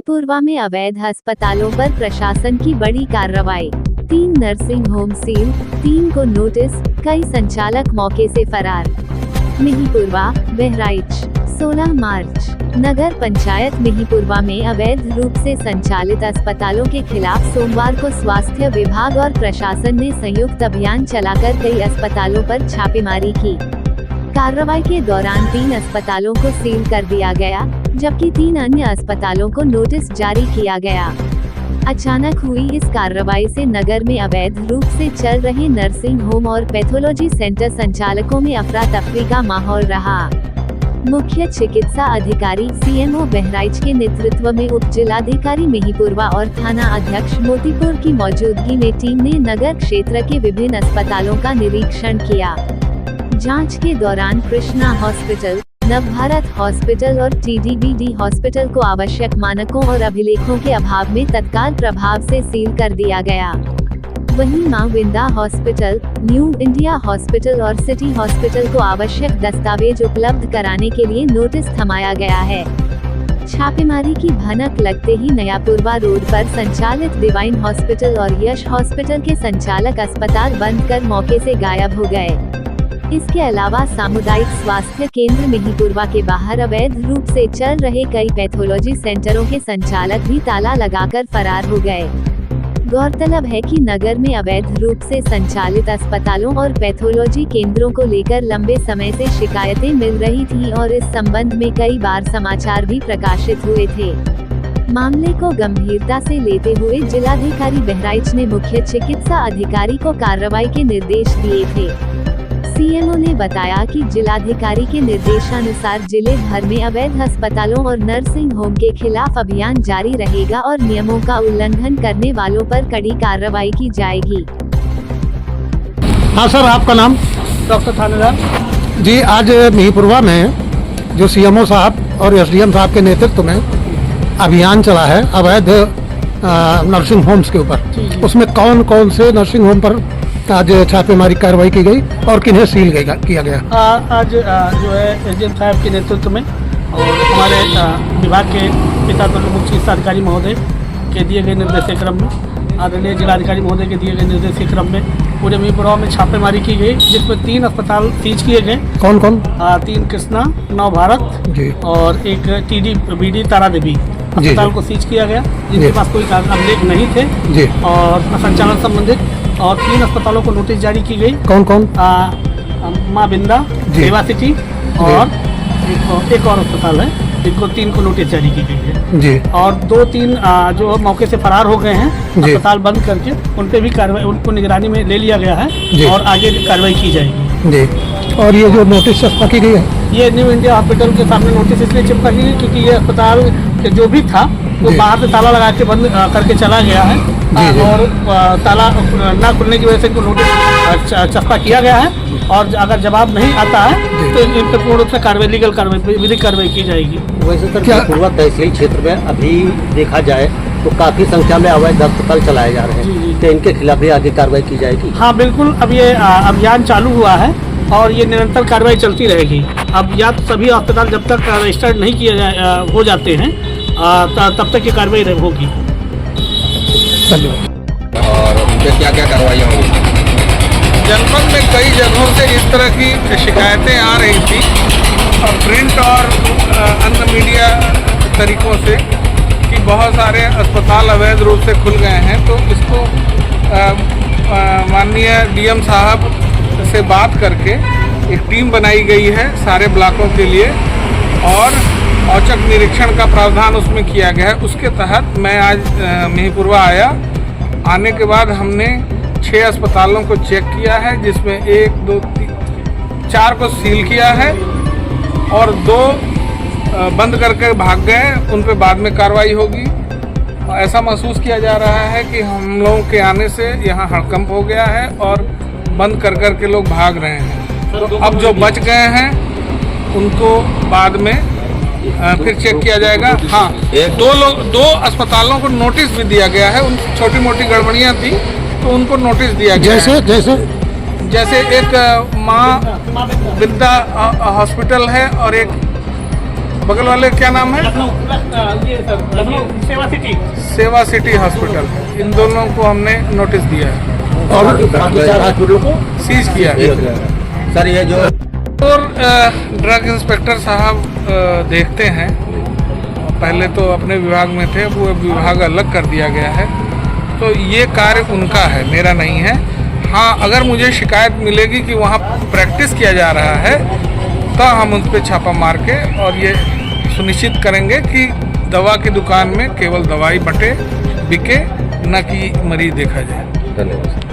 मिहीपुरवा में अवैध अस्पतालों पर प्रशासन की बड़ी कार्रवाई। 3 नर्सिंग होम सील, 3 को नोटिस, कई संचालक मौके से फरार। मिहीपुरवा, बहराइच, 16 मार्च। नगर पंचायत मिहीपुरवा में अवैध रूप से संचालित अस्पतालों के खिलाफ सोमवार को स्वास्थ्य विभाग और प्रशासन ने संयुक्त अभियान चलाकर कई अस्पतालों पर छापेमारी की। कार्रवाई के दौरान 3 अस्पतालों को सील कर दिया गया, जबकि 3 अन्य अस्पतालों को नोटिस जारी किया गया। अचानक हुई इस कार्रवाई से नगर में अवैध रूप से चल रहे नर्सिंग होम और पैथोलॉजी सेंटर संचालकों में अफरा तफरी का माहौल रहा। मुख्य चिकित्सा अधिकारी सीएमओ बहराइच के नेतृत्व में उप जिलाधिकारी मिहीपुरवा और थाना अध्यक्ष मोतीपुर की मौजूदगी में टीम ने नगर क्षेत्र के विभिन्न अस्पतालों का निरीक्षण किया। जांच के दौरान कृष्णा हॉस्पिटल, नवभारत हॉस्पिटल और TDBD हॉस्पिटल को आवश्यक मानकों और अभिलेखों के अभाव में तत्काल प्रभाव से सील कर दिया गया। वहीं मां Vinda hospital, new India hospital और सिटी हॉस्पिटल को आवश्यक दस्तावेज उपलब्ध कराने के लिए नोटिस थमाया गया है। छापेमारी की भनक लगते ही नयापुरवा रोड पर संचालित डिवाइन हॉस्पिटल और यश हॉस्पिटल के संचालक अस्पताल बंद कर मौके से गायब हो गए। इसके अलावा सामुदायिक स्वास्थ्य केंद्र मिहीपुरवा के बाहर अवैध रूप से चल रहे कई पैथोलॉजी सेंटरों के संचालक भी ताला लगाकर फरार हो गए। गौरतलब है कि नगर में अवैध रूप से संचालित अस्पतालों और पैथोलॉजी केंद्रों को लेकर लंबे समय से शिकायतें मिल रही थीं और इस संबंध में कई बार समाचार भी प्रकाशित हुए थे। मामले को गंभीरता से लेते हुए जिलाधिकारी बहराइच ने मुख्य चिकित्सा अधिकारी को कार्रवाई के निर्देश दिए थे। सीएमओ ने बताया कि जिलाधिकारी के निर्देशानुसार जिले भर में अवैध अस्पतालों और नर्सिंग होम के खिलाफ अभियान जारी रहेगा और नियमों का उल्लंघन करने वालों पर कड़ी कार्रवाई की जाएगी। हाँ सर, आपका नाम? डॉक्टर थानेदार जी, आज मिहीपुरवा में जो सीएमओ साहब और एसडीएम साहब के नेतृत्व में अभियान चला है अवैध नर्सिंग होम्स के ऊपर, उसमें कौन कौन से नर्सिंग होम पर आज छापेमारी कार्रवाई की गई और किन्हें सील किया गया? आज जो है एसडीएम साहब के नेतृत्व में और हमारे विभाग के पिता मुख्य चिकित्सा अधिकारी महोदय के दिए गए निर्देश के क्रम में, आदरणीय जिलाधिकारी महोदय के दिए गए निर्देश के क्रम में पूरे मिहीपुरवा में छापेमारी की गई, जिसमें 3 अस्पताल सीज किए गए। कौन कौन? 3 कृष्णा, नवभारत जी और एक TDBD तारा देवी अस्पताल को सीज किया गया, जिनके पास कोई अभिलेख नहीं थे जी और संचालन संबंधित। और 3 अस्पतालों को नोटिस जारी की गई। कौन कौन? मां बिंदा, सेवा सिटी और एक और अस्पताल है, जिनको 3 को नोटिस जारी की गई है जी। और 2-3 जो मौके से फरार हो गए हैं अस्पताल बंद करके, उन पे भी कार्रवाई, उनको निगरानी में ले लिया गया है और आगे कार्रवाई की जाएगी जी। और ये जो नोटिस चिपका की गई है, ये न्यू इंडिया हॉस्पिटल के सामने नोटिस इसलिए चिपका की गई क्योंकि ये अस्पताल जो भी था वो बाहर से ताला लगा के बंद करके चला गया है और ताला ना खुलने की वजह से इनको नोटिस चस्पा किया गया है और अगर जवाब नहीं आता है तो इन पर पूर्ण रूप से कार्रवाई, लीगल कार्रवाई, विधिक कार्रवाई की जाएगी। वैसे सर मिहीपुरवा तहसील क्षेत्र में अभी देखा जाए तो काफी संख्या में अवैध अस्पताल चलाए जा रहे हैं, तो इनके खिलाफ भी आगे कार्रवाई की जाएगी? हाँ बिल्कुल, अब ये अभियान चालू हुआ है और ये निरंतर कार्रवाई चलती रहेगी। अब या तो सभी अस्पताल जब तक रजिस्टर्ड नहीं किए हो जाते हैं तब तक ये कार्रवाई होगी। और उन पर क्या क्या कार्रवाई होगी? जनपद में कई जगहों से इस तरह की शिकायतें आ रही थी और प्रिंट और अन्य मीडिया तरीकों से कि बहुत सारे अस्पताल अवैध रूप से खुल गए हैं, तो इसको माननीय डीएम साहब से बात करके एक टीम बनाई गई है सारे ब्लॉकों के लिए और औचक निरीक्षण का प्रावधान उसमें किया गया है। उसके तहत मैं आज मिहीपुरवा आया। आने के बाद हमने 6 अस्पतालों को चेक किया है, जिसमें 1, 2, 3, 4 को सील किया है और 2 बंद करके भाग गए, उन पे बाद में कार्रवाई होगी। ऐसा महसूस किया जा रहा है कि हम लोगों के आने से यहाँ हड़कंप हो गया है और बंद कर के लोग भाग रहे हैं। तो अब जो बच गए हैं उनको बाद में फिर चेक किया जाएगा। हाँ, 2 अस्पतालों को नोटिस भी दिया गया है, उन छोटी मोटी गड़बड़ियाँ थी तो उनको नोटिस दिया गया है। जैसे एक माँ विंदा हॉस्पिटल है और एक बगल वाले क्या नाम है? ये सर लखनऊ सेवा सिटी। सेवा सिटी हॉस्पिटल। इन दोनों को हमने नोटिस दिया है और बाकी 4 हॉस्पिटलों को सीज किया है। सर ये जो और ड्रग इंस्पेक्टर साहब देखते हैं, पहले तो अपने विभाग में थे, वो विभाग अलग कर दिया गया है, तो ये कार्य उनका है, मेरा नहीं है। हाँ, अगर मुझे शिकायत मिलेगी कि वहाँ प्रैक्टिस किया जा रहा है तो हम उस पर छापा मार के और ये सुनिश्चित करेंगे कि दवा की दुकान में केवल दवाई बटे बिके, न कि मरीज देखा जाए। धन्यवाद।